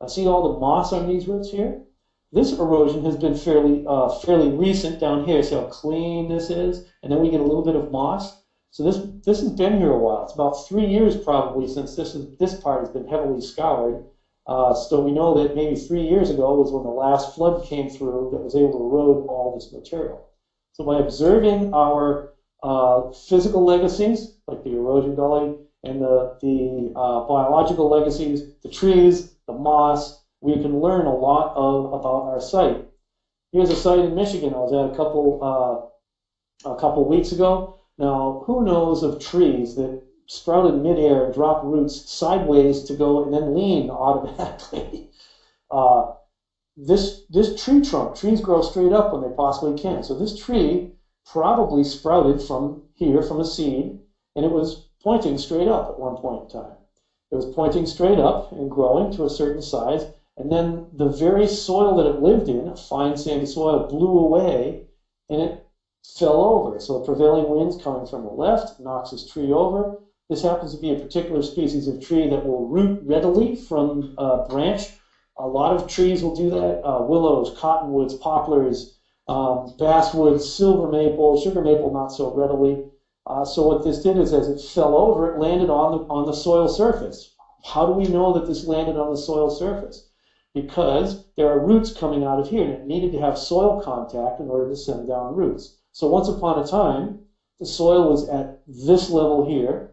See all the moss on these roots here? This erosion has been fairly recent down here. See how clean this is? And then we get a little bit of moss. So this has been here a while. It's about 3 years probably since this part has been heavily scoured. So we know that maybe 3 years ago was when the last flood came through that was able to erode all this material. So by observing our physical legacies, like the erosion gully, and the biological legacies, the trees, the moss, we can learn a lot about our site. Here's a site in Michigan I was at a couple weeks ago. Now, who knows of trees that sprout in midair and drop roots sideways to go and then lean automatically? This tree trunk, trees grow straight up when they possibly can. So this tree probably sprouted from here, from a seed, and it was pointing straight up at one point in time. It was pointing straight up and growing to a certain size, and then the very soil that it lived in, fine sandy soil, blew away, and it fell over. So the prevailing winds coming from the left knocks this tree over. This happens to be a particular species of tree that will root readily from a branch. A lot of trees will do that. Willows, cottonwoods, poplars, basswoods, silver maple, sugar maple, not so readily. So what this did is, as it fell over, it landed on the soil surface. How do we know that this landed on the soil surface? Because there are roots coming out of here, and it needed to have soil contact in order to send down roots. So once upon a time, the soil was at this level here.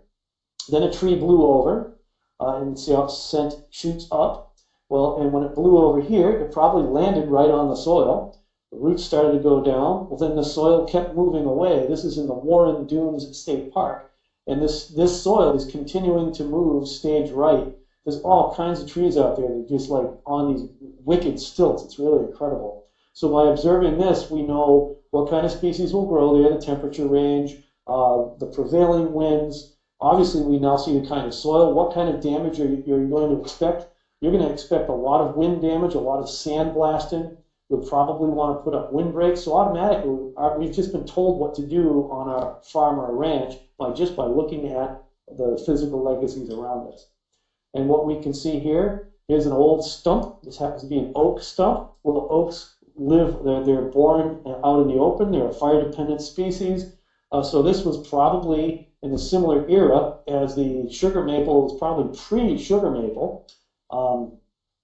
Then a tree blew over, and see how it sent shoots up. Well, and when it blew over here, it probably landed right on the soil. The roots started to go down. Well, then the soil kept moving away. This is in the Warren Dunes State Park. And this soil is continuing to move stage right. There's all kinds of trees out there that are just like on these wicked stilts. It's really incredible. So by observing this, we know what kind of species will grow there, the temperature range, the prevailing winds. Obviously, we now see the kind of soil. What kind of damage are you going to expect? You're going to expect a lot of wind damage, a lot of sand blasting. You'll probably want to put up windbreaks. So automatically, we've just been told what to do on our farm or ranch by looking at the physical legacies around us. And what we can see here is an old stump. This happens to be an oak stump. Well, oaks live, they're born out in the open. They're a fire-dependent species. So this was probably in a similar era as the sugar maple. It was probably pre-sugar maple on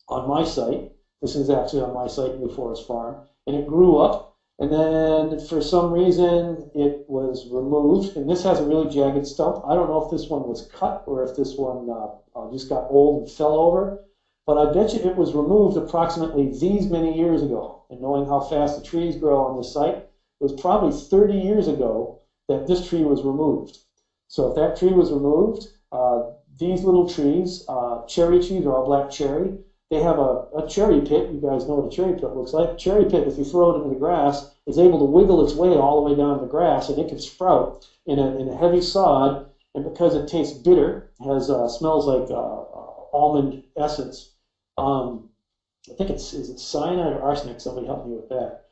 my site. This is actually on my site, New Forest Farm. And it grew up, and then for some reason it was removed. And this has a really jagged stump. I don't know if this one was cut or if this one just got old and fell over. But I bet you it was removed approximately these many years ago. And knowing how fast the trees grow on this site, it was probably 30 years ago that this tree was removed. So if that tree was removed, these little trees, cherry trees are all black cherry. They have a cherry pit. You guys know what a cherry pit looks like. Cherry pit, if you throw it into the grass, is able to wiggle its way all the way down the grass, and it can sprout in a heavy sod. And because it tastes bitter, has smells like almond essence. I think is it cyanide or arsenic? Somebody help me with that.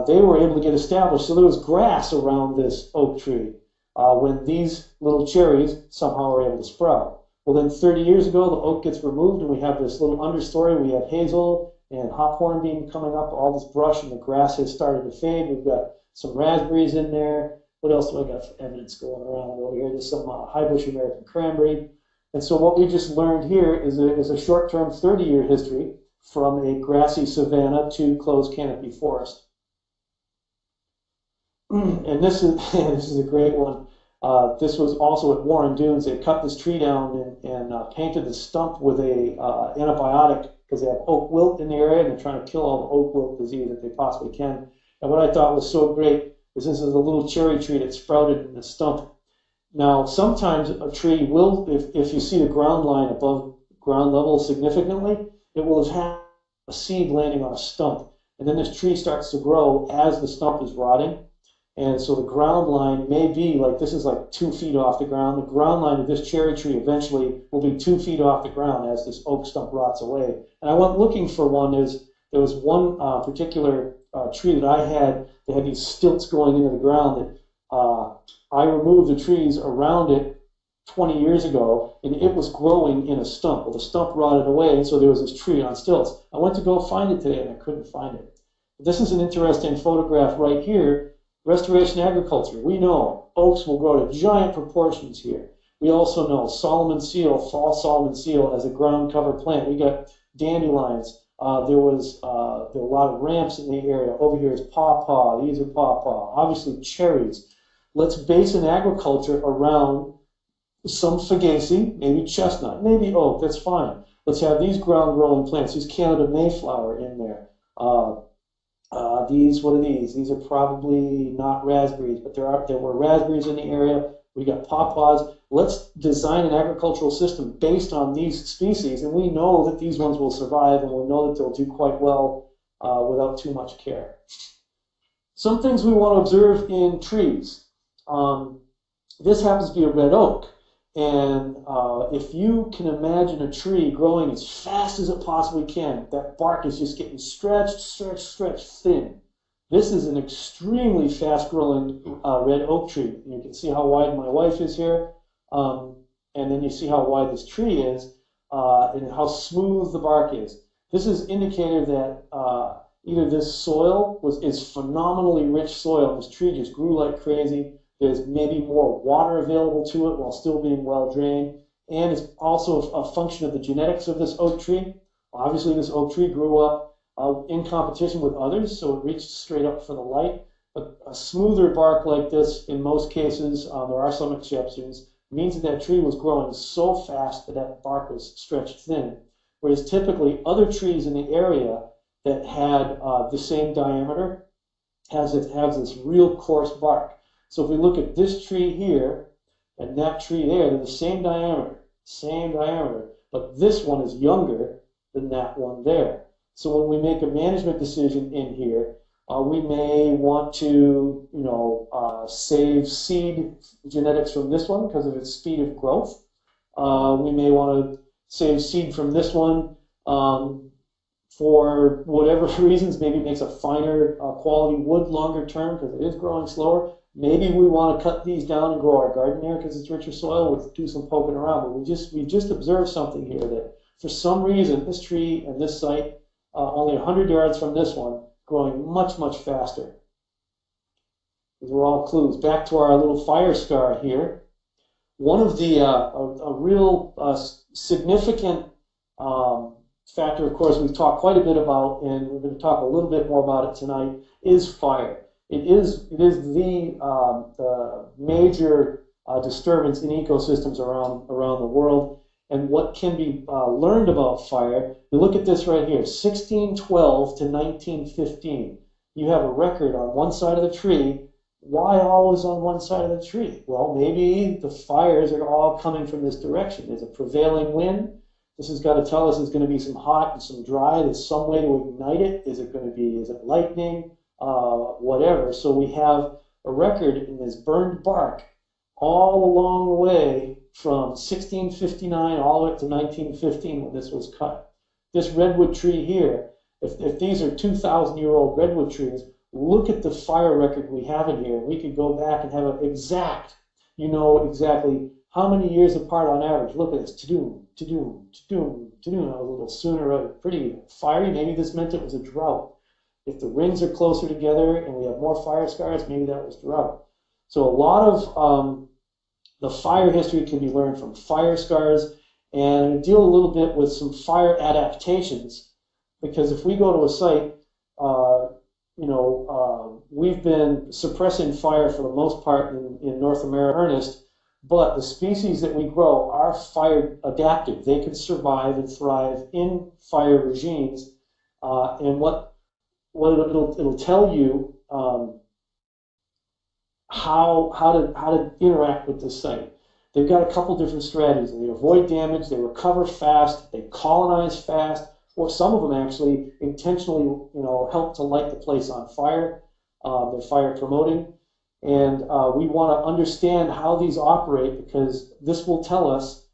They were able to get established. So there was grass around this oak tree when these little cherries somehow were able to sprout. Well, then 30 years ago, the oak gets removed, and we have this little understory. We have hazel and hawthorn bean coming up, all this brush, and the grass has started to fade. We've got some raspberries in there. What else do I got for evidence going around over here? There's some high bush American cranberry. And so what we just learned here is a short-term 30-year history from a grassy savanna to closed canopy forest. And this is a great one. This was also at Warren Dunes. They cut this tree down and painted the stump with a antibiotic because they have oak wilt in the area, and they're trying to kill all the oak wilt disease that they possibly can. And what I thought was so great is this is a little cherry tree that sprouted in the stump. Now, sometimes a tree will, if you see the ground line above ground level significantly, it will have had a seed landing on a stump. And then this tree starts to grow as the stump is rotting. And so the ground line may be like, this is like 2 feet off the ground. The ground line of this cherry tree eventually will be 2 feet off the ground as this oak stump rots away. And I went looking for one. There was one particular tree that I had that had these stilts going into the ground that I removed the trees around it 20 years ago, and it was growing in a stump. Well, the stump rotted away, and so there was this tree on stilts. I went to go find it today, and I couldn't find it. This is an interesting photograph right here. Restoration agriculture. We know oaks will grow to giant proportions here. We also know Solomon seal, fall Solomon seal as a ground cover plant. We got dandelions. There were a lot of ramps in the area. Over here is pawpaw. These are pawpaw. Obviously cherries. Let's base an agriculture around some fagaceae, maybe chestnut, maybe oak. That's fine. Let's have these ground-growing plants. These Canada Mayflower in there. What are these? These are probably not raspberries, but there were raspberries in the area. We got pawpaws. Let's design an agricultural system based on these species, and we know that these ones will survive, and we know that they'll do quite well without too much care. Some things we want to observe in trees. This happens to be a red oak, and if you can imagine a tree growing as fast as it possibly can, that bark is just getting stretched thin. This is an extremely fast-growing red oak tree. You can see how wide my wife is here, and then you see how wide this tree is, and how smooth the bark is. This is indicator that either this soil is phenomenally rich soil. This tree just grew like crazy. There's maybe more water available to it while still being well drained, and it's also a function of the genetics of this oak tree. Obviously, this oak tree grew up in competition with others, so it reached straight up for the light. But a smoother bark like this, in most cases, there are some exceptions, means that that tree was growing so fast that that bark was stretched thin. Whereas typically other trees in the area that had the same diameter have this real coarse bark. So if we look at this tree here and that tree there, they're the same diameter, but this one is younger than that one there. So when we make a management decision in here, we may want to, save seed genetics from this one because of its speed of growth. We may want to save seed from this one for whatever reasons. Maybe it makes a finer quality wood longer term because it is growing slower. Maybe we want to cut these down and grow our garden there because it's richer soil. We'll do some poking around. But we just observed something here that for some reason this tree and this site, only 100 yards from this one, growing much faster. These were all clues. Back to our little fire scar here. One of the a real significant factor, of course, we've talked quite a bit about, and we're going to talk a little bit more about it tonight, is fire. It is the major disturbance in ecosystems around the world. And what can be learned about fire, you look at this right here, 1612 to 1915. You have a record on one side of the tree. Why always on one side of the tree? Well, maybe the fires are all coming from this direction. There's a prevailing wind. This has got to tell us there's going to be some hot and some dry. There's some way to ignite it. Is it lightning? Whatever. So we have a record in this burned bark all along the way from 1659 all the way up to 1915 when this was cut. This redwood tree here, if these are 2,000-year-old redwood trees, look at the fire record we have in here. We could go back and have an exact, exactly how many years apart on average. Look at this, to-doom. That was a little sooner, pretty fiery. Maybe this meant it was a drought. If the rings are closer together and we have more fire scars, maybe that was drought. So a lot of the fire history can be learned from fire scars, and deal a little bit with some fire adaptations, because if we go to a site, we've been suppressing fire for the most part in North America earnest, but the species that we grow are fire adaptive. They can survive and thrive in fire regimes, and what it'll tell you how to interact with this site. They've got a couple different strategies. They avoid damage, they recover fast, they colonize fast, or some of them actually intentionally, help to light the place on fire. They're fire promoting, and we want to understand how these operate, because this will tell us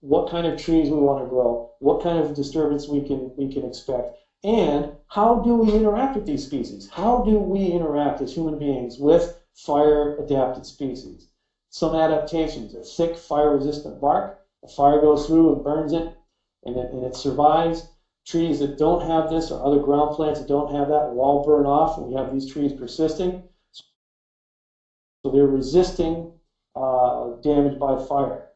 what kind of trees we want to grow, what kind of disturbance we can expect, and how do we interact with these species? How do we interact as human beings with fire-adapted species? some adaptations. A thick fire-resistant bark. The fire goes through and burns it, and it survives. Trees that don't have this, or other ground plants that don't have that, will all burn off, and we have these trees persisting. So they're resisting damage by fire.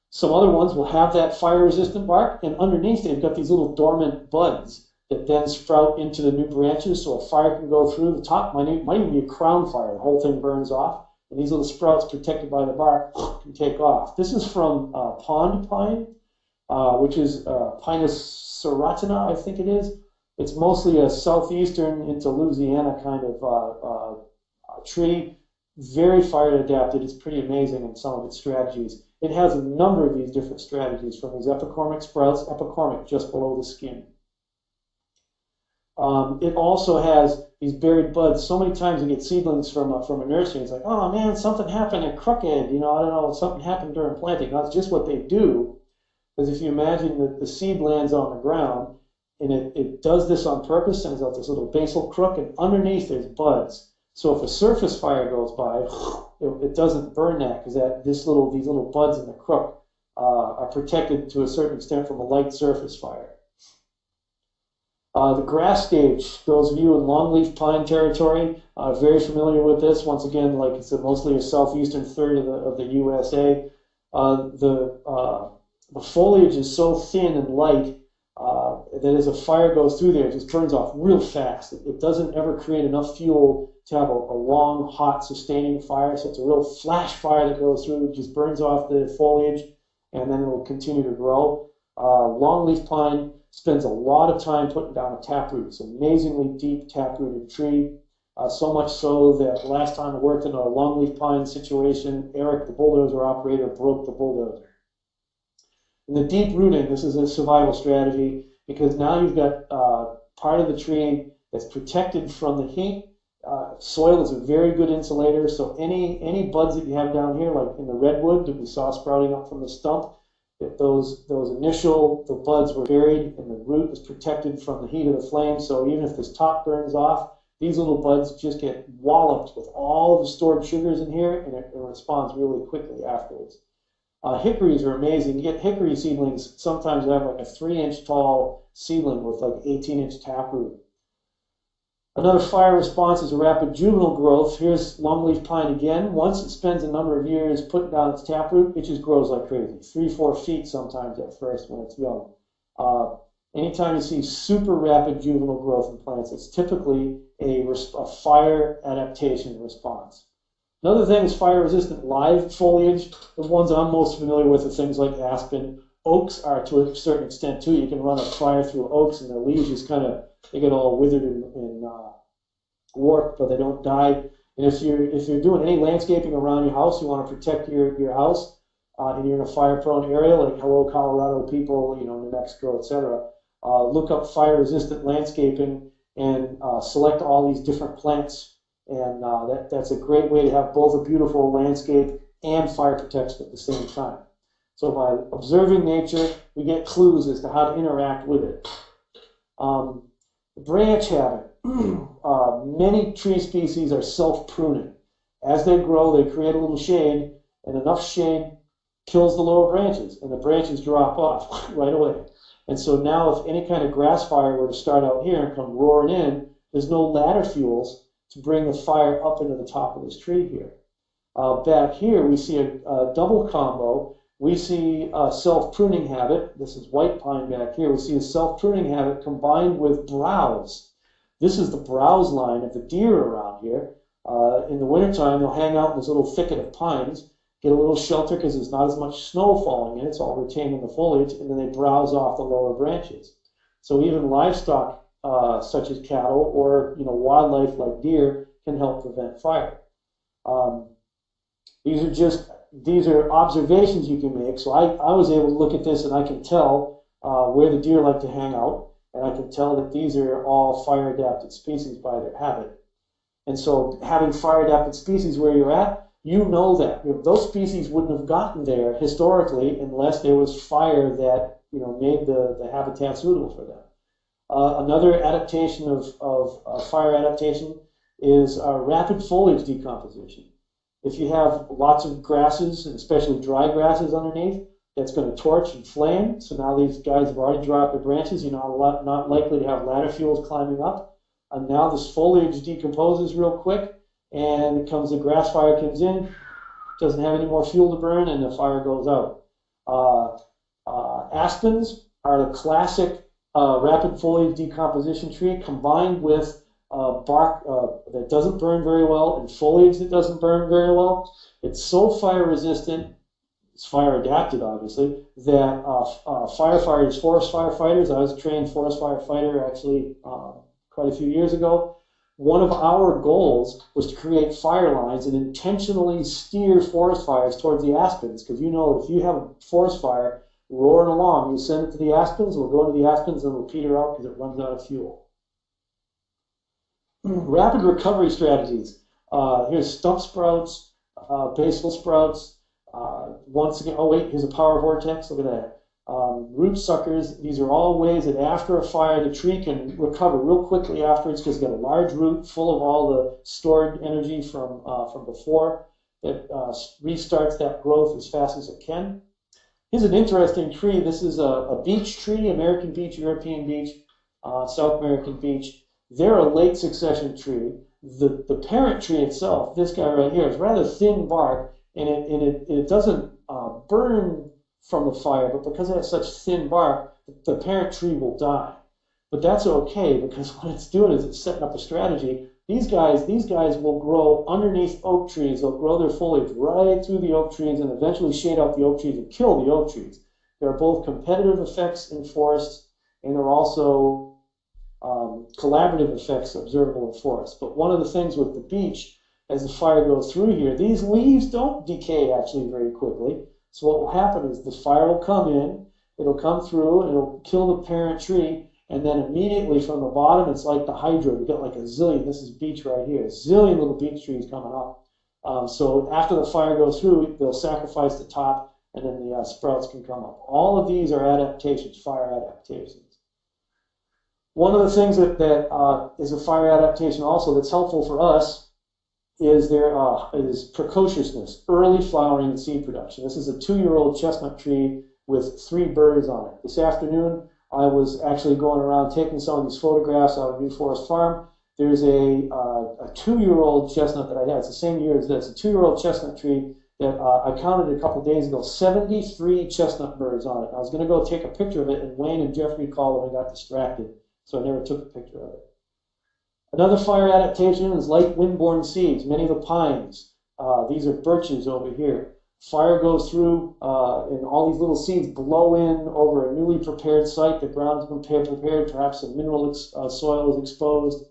Some other ones will have that fire-resistant bark, and underneath they've got these little dormant buds that then sprout into the new branches, so a fire can go through. The top might even be a crown fire. The whole thing burns off, and these little sprouts protected by the bark can take off. This is from pond pine, which is Pinus serratina, I think it is. It's mostly a southeastern into Louisiana kind of tree. Very fire adapted. It's pretty amazing in some of its strategies. It has a number of these different strategies, from these epicormic sprouts, epicormic just below the skin. It also has these buried buds. So many times you get seedlings from a nursery. It's like, oh man, something happened at Crooked. You know, I don't know, something happened during planting. That's just what they do. Because if you imagine that the seed lands on the ground, and it does this on purpose, sends out this little basal crook, and underneath there's buds. So if a surface fire goes by, it doesn't burn that, because these little buds in the crook are protected to a certain extent from a light surface fire. The grass stage, those of you in longleaf pine territory, are very familiar with this. Once again, like I said, mostly a southeastern third of the USA. The foliage is so thin and light that as a fire goes through there, it just burns off real fast. It doesn't ever create enough fuel to have a long, hot, sustaining fire. So it's a real flash fire that goes through, just burns off the foliage, and then it will continue to grow. Longleaf pine spends a lot of time putting down a taproot. It's an amazingly deep taprooted tree, so much so that last time I worked in a longleaf pine situation, Eric, the bulldozer operator, broke the bulldozer. And the deep rooting, this is a survival strategy, because now you've got part of the tree that's protected from the heat. Soil is a very good insulator, so any buds that you have down here, like in the redwood that we saw sprouting up from the stump, if the buds were buried and the root is protected from the heat of the flame, so even if this top burns off, these little buds just get walloped with all of the stored sugars in here, and it responds really quickly afterwards. Hickories are amazing. You get hickory seedlings, sometimes they have like a 3-inch tall seedling with like 18-inch taproot. Another fire response is a rapid juvenile growth. Here's longleaf pine again. Once it spends a number of years putting down its taproot, it just grows like crazy. 3-4 feet sometimes at first when it's young. Anytime you see super rapid juvenile growth in plants, it's typically a fire adaptation response. Another thing is fire-resistant live foliage. The ones I'm most familiar with are things like aspen. Oaks are to a certain extent too. You can run a fire through oaks, and their leaves just they get all withered and warped, but they don't die. And if you're doing any landscaping around your house, you want to protect your house, and you're in a fire-prone area, like hello Colorado people, New Mexico, etc. Look up fire-resistant landscaping and select all these different plants. And that's a great way to have both a beautiful landscape and fire protection at the same time. So by observing nature, we get clues as to how to interact with it. Branch habit. Many tree species are self-pruning. As they grow, they create a little shade, and enough shade kills the lower branches, and the branches drop off right away. And so now if any kind of grass fire were to start out here and come roaring in, there's no ladder fuels to bring the fire up into the top of this tree here. Back here, we see a double combo. We see a self-pruning habit. This is white pine back here. We see a self-pruning habit combined with browse. This is the browse line of the deer around here. In the wintertime, they'll hang out in this little thicket of pines, get a little shelter because there's not as much snow falling in. It's all retained in the foliage, and then they browse off the lower branches. So even livestock such as cattle or wildlife like deer can help prevent fire. These are observations you can make. So I was able to look at this and I can tell where the deer like to hang out, and I can tell that these are all fire adapted species by their habit. And so having fire adapted species where you're at, that those species wouldn't have gotten there historically unless there was fire that made the habitat suitable for them. Another adaptation of fire adaptation is rapid foliage decomposition. If you have lots of grasses, and especially dry grasses underneath, that's going to torch and flame. So now these guys have already dropped their branches. You're not likely to have ladder fuels climbing up. And now this foliage decomposes real quick, and the grass fire comes in, doesn't have any more fuel to burn, and the fire goes out. Aspens are the classic rapid foliage decomposition tree combined with bark that doesn't burn very well and foliage that doesn't burn very well. It's so fire resistant, it's fire adapted obviously, that firefighters, forest firefighters, I was a trained forest firefighter actually quite a few years ago. One of our goals was to create fire lines and intentionally steer forest fires towards the aspens, because you know if you have a forest fire roaring along, you send it to the aspens, it'll go to the aspens and it'll peter out because it runs out of fuel. Rapid recovery strategies. Here's stump sprouts, basal sprouts. Once again, oh wait, here's a power vortex, look at that. Root suckers, these are all ways that after a fire, the tree can recover real quickly afterwards because it's got a large root full of all the stored energy from before that restarts that growth as fast as it can. Here's an interesting tree. This is a beech tree, American beech, European beech, South American beech. They're a late succession tree. The parent tree itself, this guy right here, is rather thin bark, and it doesn't burn from the fire, but because it has such thin bark, the parent tree will die. But that's okay, because what it's doing is it's setting up a strategy. These guys will grow underneath oak trees. They'll grow their foliage right through the oak trees and eventually shade out the oak trees and kill the oak trees. There are both competitive effects in forests, and there are also collaborative effects observable in forests. But one of the things with the beech, as the fire goes through here, these leaves don't decay actually very quickly. So what will happen is the fire will come in, it'll come through, and it'll kill the parent tree, and then immediately from the bottom, it's like the hydra. You get like a zillion, this is beech right here, a zillion little beech trees coming up. So after the fire goes through, they'll sacrifice the top, and then the sprouts can come up. All of these are adaptations, fire adaptations. One of the things that is a fire adaptation also that's helpful for us is precociousness, early flowering and seed production. This is a 2-year-old chestnut tree with 3 birds on it. This afternoon, I was actually going around taking some of these photographs out of New Forest Farm. There's a 2-year-old chestnut that I had. It's the same year as this, a 2-year-old chestnut tree that I counted a couple days ago, 73 chestnut birds on it. I was going to go take a picture of it, and Wayne and Jeffrey called and I got distracted, so I never took a picture of it. Another fire adaptation is light wind-borne seeds, many of the pines. These are birches over here. Fire goes through, and all these little seeds blow in over a newly prepared site. The ground has been prepared, perhaps some mineral soil is exposed.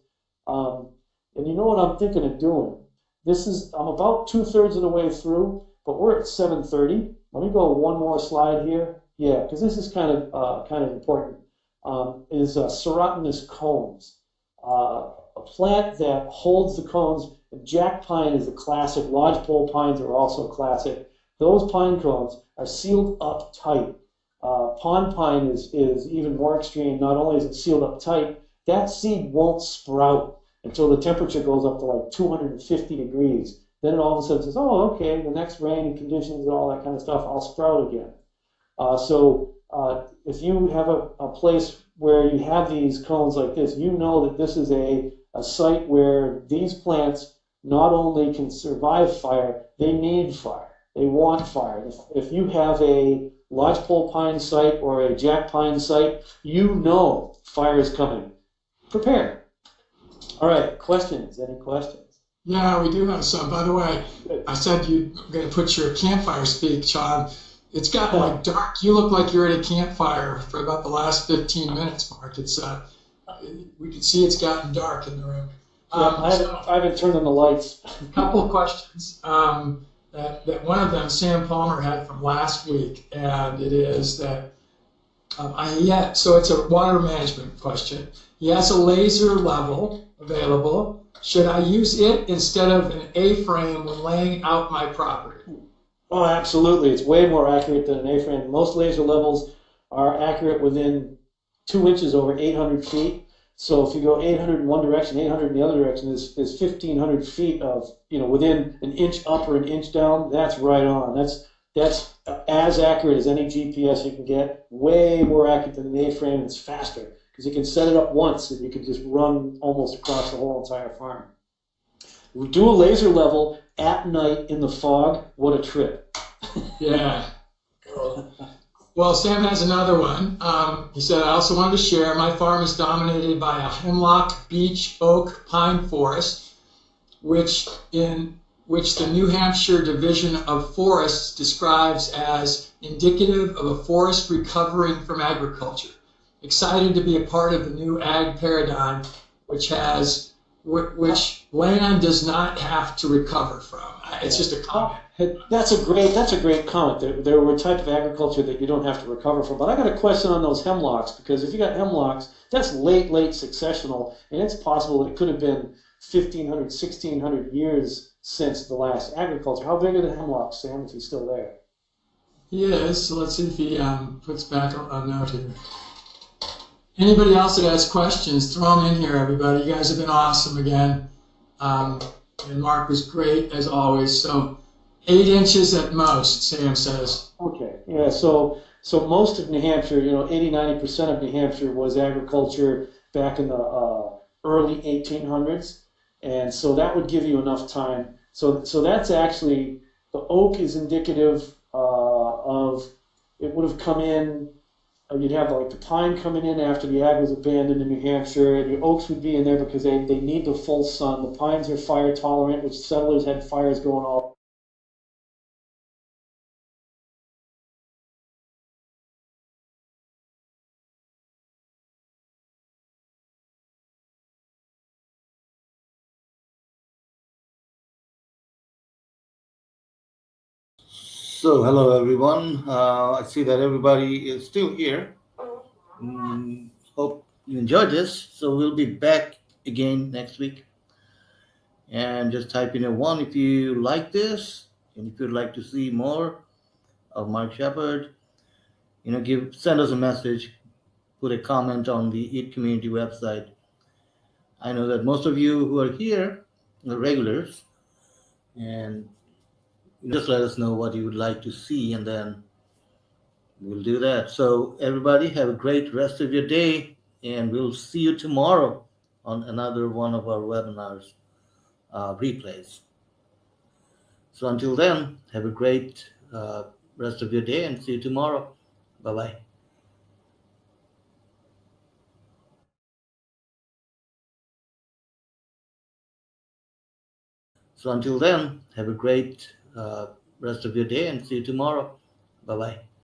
And you know what I'm thinking of doing? I'm about 2/3 of the way through, but we're at 7:30. Let me go one more slide here. Yeah, because this is kind of important. Is serotinous cones. A plant that holds the cones. Jack pine is a classic. Lodgepole pines are also classic. Those pine cones are sealed up tight. Pond pine is even more extreme. Not only is it sealed up tight, that seed won't sprout until the temperature goes up to like 250 degrees. Then it all of a sudden says, oh, okay, the next rain and conditions and all that kind of stuff, I'll sprout again. If you have a place where you have these cones like this, you know that this is a site where these plants not only can survive fire, they need fire. They want fire. If you have a lodgepole pine site or a jack pine site, you know fire is coming. Prepare. All right, questions? Any questions? Yeah, we do have some. By the way, I said you're going to put your campfire speak, Sean. It's gotten like dark. You look like you're at a campfire for about the last 15 minutes, Mark. It's we can see it's gotten dark in the room. I haven't turned on the lights. A couple of questions. That one of them Sam Palmer had from last week, and it is that so it's a water management question. He has a laser level available. Should I use it instead of an A-frame when laying out my property? Oh, absolutely. It's way more accurate than an A-frame. Most laser levels are accurate within 2 inches over 800 feet. So if you go 800 in one direction, 800 in the other direction, is 1,500 feet of, within an inch up or an inch down. That's right on. That's as accurate as any GPS you can get. Way more accurate than an A-frame, and it's faster because you can set it up once and you can just run almost across the whole entire farm. We do a laser level at night in the fog. What a trip! Yeah. Well, Sam has another one. He said, I also wanted to share, my farm is dominated by a hemlock, beech, oak, pine forest, which the New Hampshire Division of Forests describes as indicative of a forest recovering from agriculture. Excited to be a part of the new ag paradigm, which land does not have to recover from. It's just a comment. That's a great comment. There were a type of agriculture that you don't have to recover from. But I got a question on those hemlocks, because if you got hemlocks, that's late successional, and it's possible that it could have been 1,500, 1,600 years since the last agriculture. How big are the hemlocks, Sam, if he's still there? He is. So let's see if he puts back a note here. Anybody else that has questions, throw them in here, everybody. You guys have been awesome again. And Mark was great, as always. So 8 inches at most, Sam says. Okay. Yeah, so most of New Hampshire, 80-90% of New Hampshire was agriculture back in the early 1800s. And so that would give you enough time. So that's actually, the oak is indicative of, it would have come in, you'd have like the pine coming in after the ag was abandoned in New Hampshire, and your oaks would be in there because they need the full sun. The pines are fire tolerant, which settlers had fires going all. So, hello everyone. I see that everybody is still here. Hope you enjoyed this. So, we'll be back again next week. And just type in a 1 if you like this. And if you'd like to see more of Mark Shepard, send us a message, put a comment on the Eat Community website. I know that most of you who are here are regulars, and just let us know what you would like to see, and then we'll do that. So, everybody, have a great rest of your day, and we'll see you tomorrow on another one of our webinars replays. So, until then, have a great rest of your day, and see you tomorrow. Bye bye. So, until then, have a great rest of your day, and see you tomorrow. Bye bye.